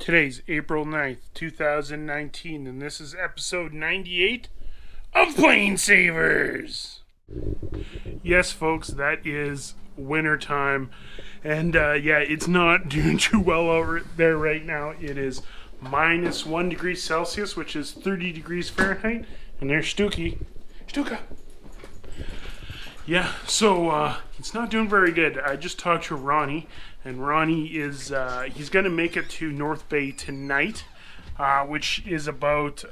Today's April 9th, 2019, and this is episode 98 of PlaneSavers. Yes, folks, that is winter time, and yeah, it's not doing too well over there right now. It is minus 1 degree Celsius, which is 30 degrees Fahrenheit, and there's Stuka. Yeah, so it's not doing very good. I just talked to Ronnie, and Ronnie is he's going to make it to North Bay tonight, which is about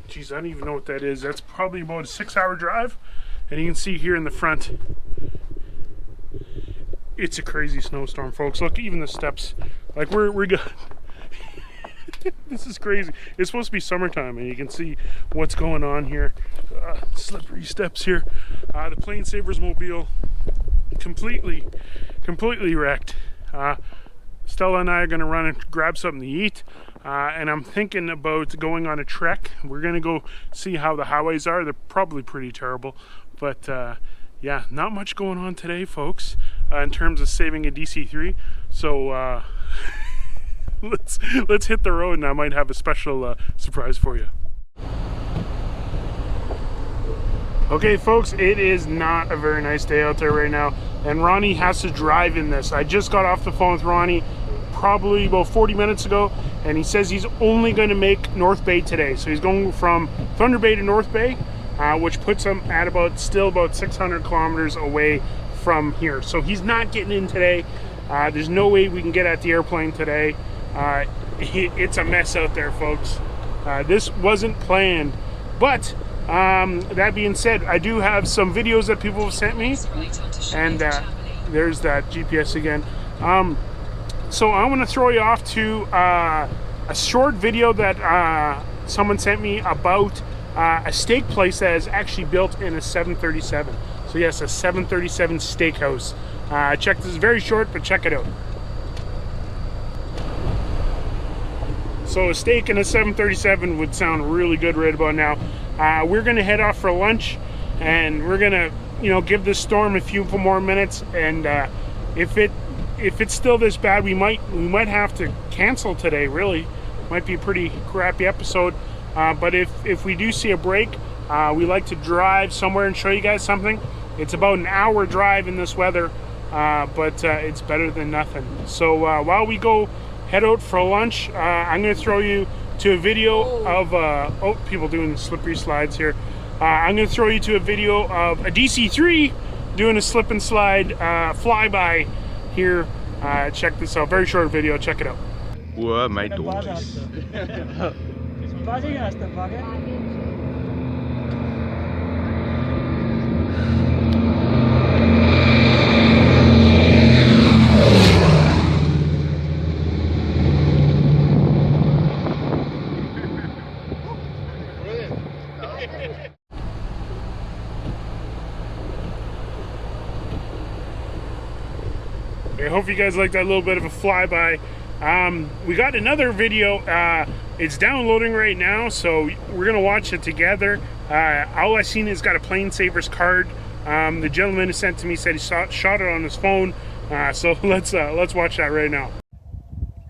geez, I don't even know what that is. That's probably about a 6-hour drive, and you can see here in the front, it's a crazy snowstorm, folks. Look, even the steps, like we're good. This is crazy. It's supposed to be summertime, and you can see what's going on here. Slippery steps here. The PlaneSavers mobile completely wrecked. Stella and I are going to run and grab something to eat, and I'm thinking about going on a trek. We're going to go see how the highways are. They're probably pretty terrible, but yeah, not much going on today, folks, in terms of saving a DC-3. So let's hit the road, and I might have a special surprise for you. Okay, folks, it is not a very nice day out there right now, and Ronnie has to drive in this. I just got off the phone with Ronnie probably about 40 minutes ago, and he says he's only going to make North Bay today. So he's going from Thunder Bay to North Bay, which puts him at still about 600 kilometers away from here. So he's not getting in today. There's no way we can get at the airplane today. It's a mess out there, folks. This wasn't planned, but that being said, I do have some videos that people have sent me, and there's that GPS again. So I want to throw you off to a short video that someone sent me about a steak place that is actually built in a 737. So yes, a 737 steakhouse. Check this, is very short, but check it out. So a steak in a 737 would sound really good right about now. We're gonna head off for lunch, and we're gonna, give this storm a few more minutes. And if it's still this bad, we might have to cancel today. Really, might be a pretty crappy episode. But if we do see a break, we like to drive somewhere and show you guys something. It's about an hour drive in this weather, but it's better than nothing. So while we go head out for lunch, I'm going to throw you to a video of people doing slippery slides here. I'm going to throw you to a video of a DC-3 doing a slip and slide flyby here. Check this out, very short video, check it out. What my dogs. I hope you guys like that little bit of a flyby. We got another video. It's downloading right now, so we're gonna watch it together. All I seen is got a PlaneSavers card. The gentleman who sent to me said he shot it on his phone. So let's watch that right now.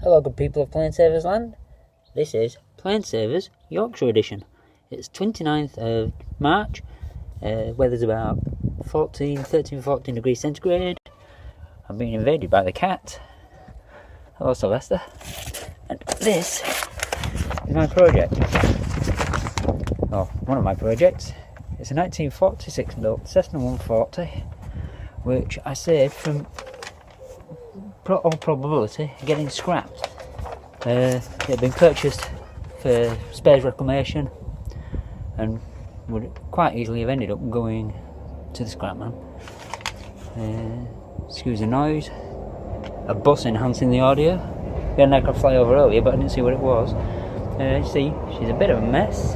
Hello, good people of PlaneSavers land. This is PlaneSavers Yorkshire edition. It's 29th of March. Weather's about 13, 14 degrees centigrade. I'm being invaded by the cat. Hello, Sylvester. And this is my project. Oh, one of my projects. It's a 1946 built Cessna 140, which I saved from all probability getting scrapped. It had been purchased for spares reclamation and would quite easily have ended up going to the scrapman. Excuse the noise. A bus enhancing the audio. We had an aircraft fly over earlier, but I didn't see what it was. You see, she's a bit of a mess.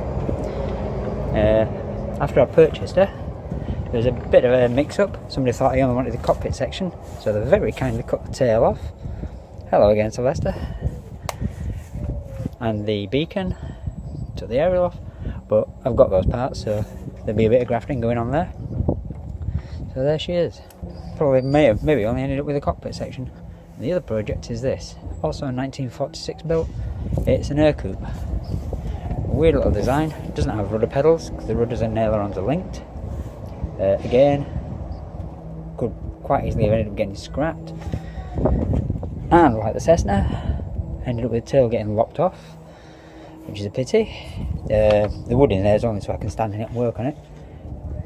After I purchased her, there was a bit of a mix-up. Somebody thought I only wanted the cockpit section, so they very kindly cut the tail off. Hello again, Sylvester. And the beacon, took the aerial off, but I've got those parts, so there'll be a bit of grafting going on there. So there she is. Probably maybe only ended up with a cockpit section. The other project is this, also a 1946 built. It's an air coupe. Weird little design. It doesn't have rudder pedals because the rudders and ailerons are linked. Again, could quite easily have ended up getting scrapped. And like the Cessna, ended up with the tail getting lopped off, which is a pity. The wood in there is only so I can stand in it and work on it.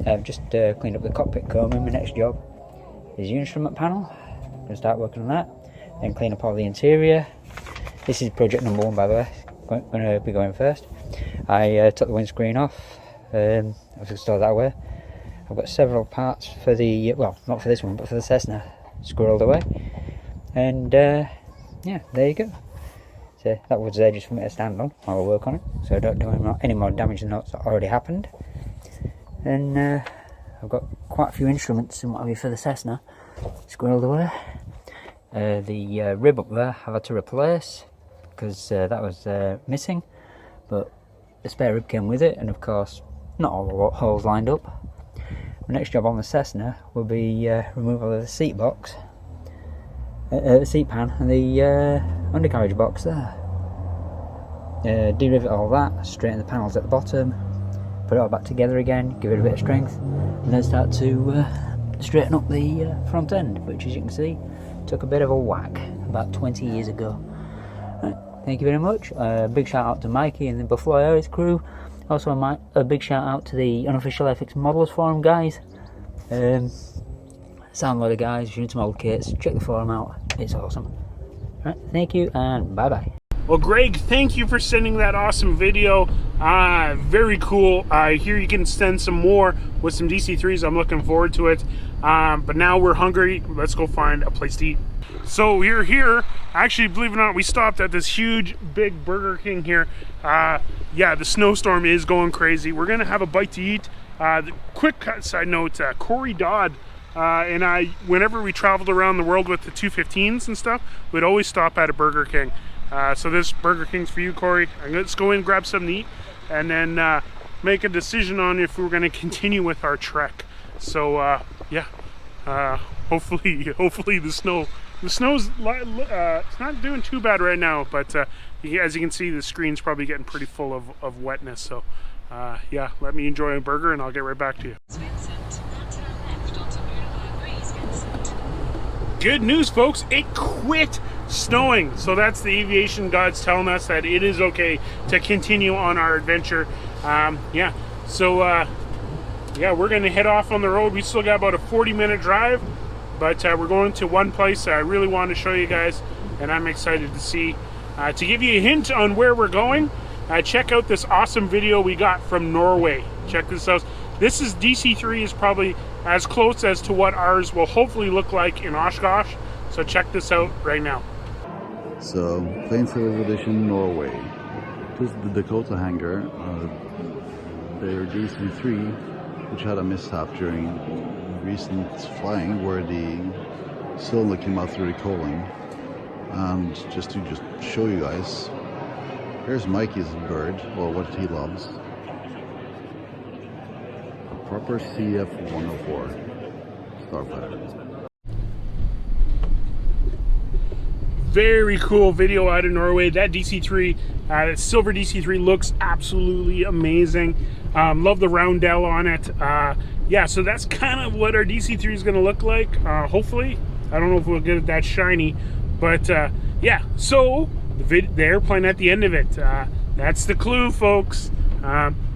I've just cleaned up the cockpit comb, and my next job is the instrument panel. I'm going to start working on that, then clean up all the interior. This is project number 1, by the way. Going to be going first. I took the windscreen off. I've stored that away. I've got several parts for the, well, not for this one, but for the Cessna, squirreled away. And yeah, there you go. So that was there just for me to stand on while I work on it, so I don't do any more damage than what's already happened. And I've got quite a few instruments and what have you for the Cessna squirreled away. The rib up there I've had to replace because that was missing, but the spare rib came with it, and of course not all the holes lined up. My next job on the Cessna will be removal of the seat box, the seat pan, and the undercarriage box there. De-rivet all that, straighten the panels at the bottom, put it all back together again, give it a bit of strength, and then start to straighten up the front end, which, as you can see, took a bit of a whack about 20 years ago. Right, thank you very much. Big shout out to Mikey and the Buffalo Aries crew. Also a big shout out to the unofficial FX Modelers Forum guys. Sound load of guys, if you're into model kits, check the forum out, it's awesome. Right, thank you and bye bye. Well, Greg, thank you for sending that awesome video. Very cool. I hear you can send some more with some DC3s. I'm looking forward to it. But now we're hungry. Let's go find a place to eat. So we're here. Actually, believe it or not, we stopped at this huge, big Burger King here. Yeah, the snowstorm is going crazy. We're gonna have a bite to eat. The quick side note, Corey Dodd and I, whenever we traveled around the world with the 215s and stuff, we'd always stop at a Burger King. So this Burger King's for you, Corey. Let's go in, grab something to eat, and then make a decision on if we're going to continue with our trek. So yeah, hopefully the snow's it's not doing too bad right now, but as you can see, the screen's probably getting pretty full of wetness. So yeah, let me enjoy a burger and I'll get right back to you. Good news, folks, it quit snowing. So that's the aviation gods telling us that it is okay to continue on our adventure. Yeah, so yeah, we're gonna head off on the road. We still got about a 40-minute drive, but we're going to one place that I really want to show you guys, and I'm excited to see. To give you a hint on where we're going, check out this awesome video we got from Norway. Check this out. This is DC3 is probably as close as to what ours will hopefully look like in Oshkosh. So check this out right now. So, PlaneSavers Edition Norway. This is the Dakota hangar. Their DC3, which had a mishap during recent flying where the cylinder came out through the cooling. And just to show you guys, here's Mikey's bird, or what he loves. A proper CF-104 Starfighter. Very cool video out of Norway. That DC3, that silver DC3 looks absolutely amazing. Love the roundel on it. Yeah, so that's kind of what our DC3 is going to look like. Hopefully, I don't know if we'll get it that shiny, but yeah. So the airplane at the end of it. That's the clue, folks.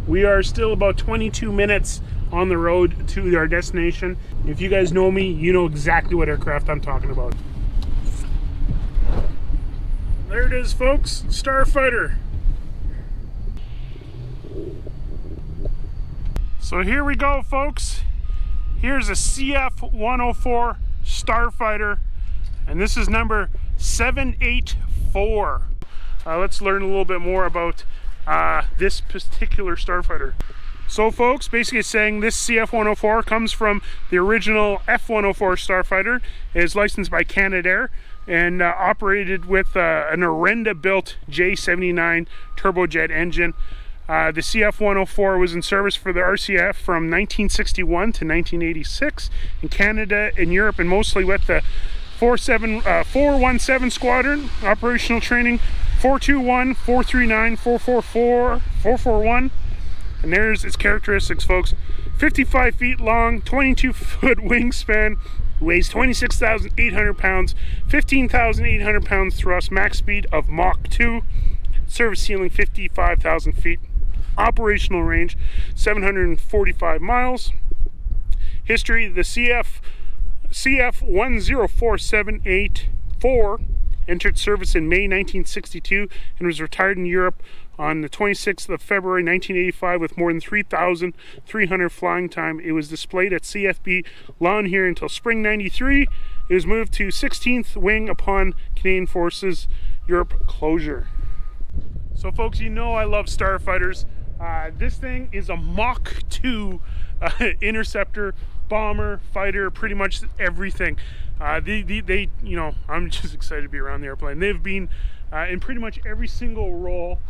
We are still about 22 minutes on the road to our destination. If you guys know me, you know exactly what aircraft I'm talking about. There it is, folks, Starfighter. So here we go, folks. Here's a CF-104 Starfighter, and this is number 784. Let's learn a little bit more about this particular Starfighter. So folks, basically it's saying this CF-104 comes from the original F-104 Starfighter. It is licensed by Canadair and operated with an Orenda-built J79 turbojet engine. The CF-104 was in service for the RCF from 1961 to 1986 in Canada and Europe, and mostly with the 417 Squadron, operational training 421, 439, 444, 441. And there's its characteristics, folks. 55 feet long, 22-foot wingspan, weighs 26,800 pounds, 15,800 pounds thrust, max speed of Mach 2, service ceiling 55,000 feet, operational range 745 miles. History: the CF 104,784 entered service in May 1962 and was retired in Europe on the 26th of February 1985 with more than 3,300 flying time. It was displayed at CFB Lawn here until spring '93. It was moved to 16th Wing upon Canadian Forces Europe closure. So folks, you know I love Starfighters. This thing is a Mach 2 interceptor, bomber, fighter, pretty much everything. They, you know, I'm just excited to be around the airplane. They've been in pretty much every single role.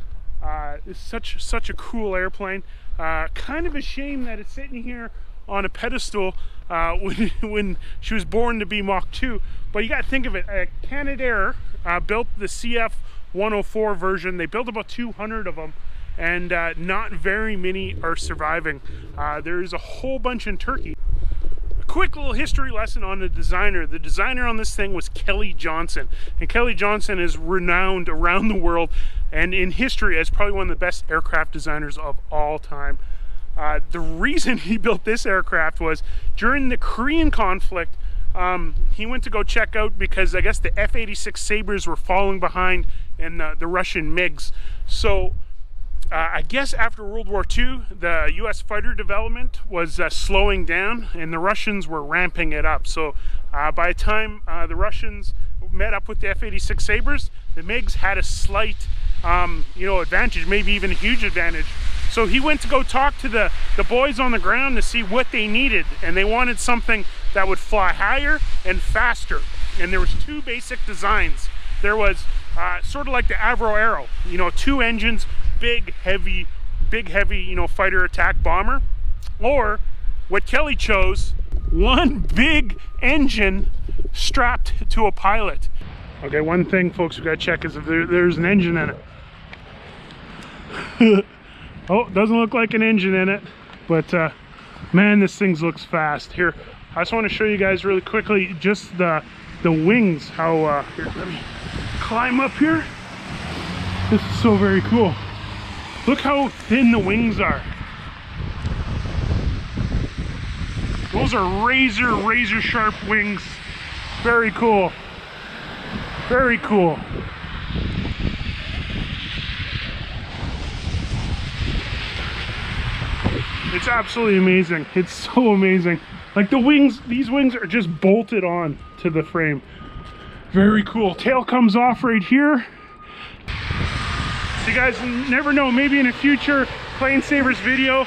It's such a cool airplane. Kind of a shame that it's sitting here on a pedestal when she was born to be Mach 2. But you got to think of it. Canadair built the CF 104 version. They built about 200 of them, and not very many are surviving. There's a whole bunch in Turkey. Quick little history lesson on the designer. The designer on this thing was Kelly Johnson, and Kelly Johnson is renowned around the world and in history as probably one of the best aircraft designers of all time. The reason he built this aircraft was during the Korean conflict. He went to go check out because I guess the F-86 Sabres were falling behind in the Russian MiGs. So I guess after World War II, the U.S. fighter development was slowing down and the Russians were ramping it up. So by the time the Russians met up with the F-86 Sabres, the MiGs had a slight advantage, maybe even a huge advantage. So he went to go talk to the boys on the ground to see what they needed, and they wanted something that would fly higher and faster. And there was two basic designs. There was sort of like the Avro Arrow, 2 engines, big heavy, fighter attack bomber, or what Kelly chose, one big engine strapped to a pilot. Okay, one thing folks we gotta check is if there's an engine in it. Oh, doesn't look like an engine in it, but man, this thing looks fast. Here, I just want to show you guys really quickly just the wings, how here, let me climb up here. This is so very cool. Look how thin the wings are. Those are razor sharp wings. Very cool. Very cool. It's absolutely amazing. It's so amazing. Like the wings, these wings are just bolted on to the frame. Very cool. Tail comes off right here. So you guys never know, maybe in a future PlaneSavers video,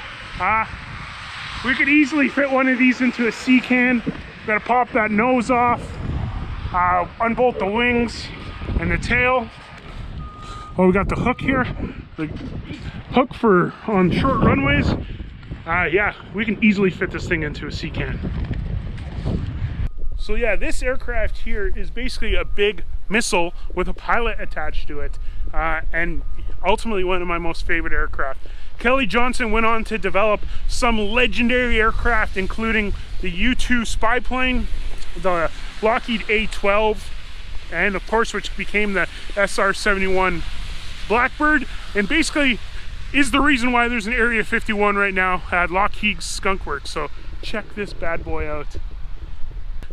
we could easily fit one of these into a sea can. Gotta pop that nose off, unbolt the wings and the tail. Oh, we got the hook here, the hook for on short runways. Yeah, we can easily fit this thing into a sea can. So yeah, this aircraft here is basically a big missile with a pilot attached to it, and ultimately one of my most favorite aircraft. Kelly Johnson went on to develop some legendary aircraft, including the U-2 spy plane, the Lockheed A-12, and of course which became the SR-71 Blackbird, and basically is the reason why there's an Area 51 right now at Lockheed Skunk Works. So check this bad boy out.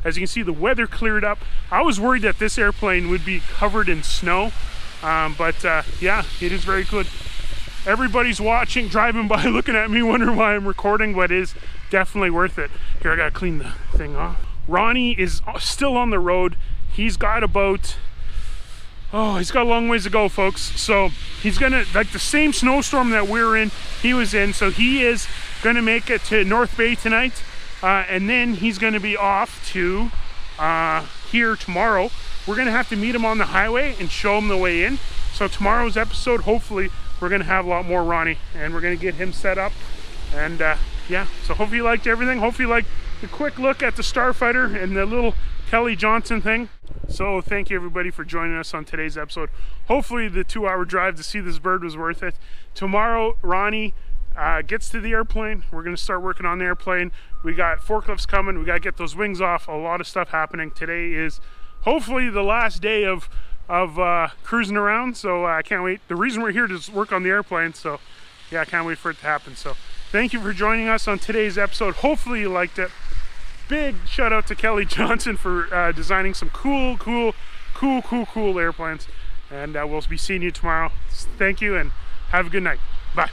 As you can see, the weather cleared up. I was worried that this airplane would be covered in snow, but yeah, it is very good. Everybody's watching, driving by, looking at me, wondering why I'm recording, but it is definitely worth it. Here, I gotta clean the thing off. Ronnie is still on the road. He's got about, he's got a long ways to go, folks. So he's gonna, like the same snowstorm that we're in, he was in, so he is gonna make it to North Bay tonight. And then he's going to be off to here tomorrow. We're going to have to meet him on the highway and show him the way in. So tomorrow's episode, hopefully, we're going to have a lot more Ronnie, and we're going to get him set up. And yeah, so hopefully you liked everything. Hopefully you liked the quick look at the Starfighter and the little Kelly Johnson thing. So thank you everybody for joining us on today's episode. Hopefully the 2-hour drive to see this bird was worth it. Tomorrow, Ronnie gets to the airplane. We're going to start working on the airplane. We got forklifts coming. We got to get those wings off. A lot of stuff happening. Today is hopefully the last day of cruising around. So I can't wait. The reason we're here is work on the airplane. So yeah, I can't wait for it to happen. So thank you for joining us on today's episode. Hopefully you liked it. Big shout out to Kelly Johnson for designing some cool airplanes. And we'll be seeing you tomorrow. Thank you and have a good night. Bye.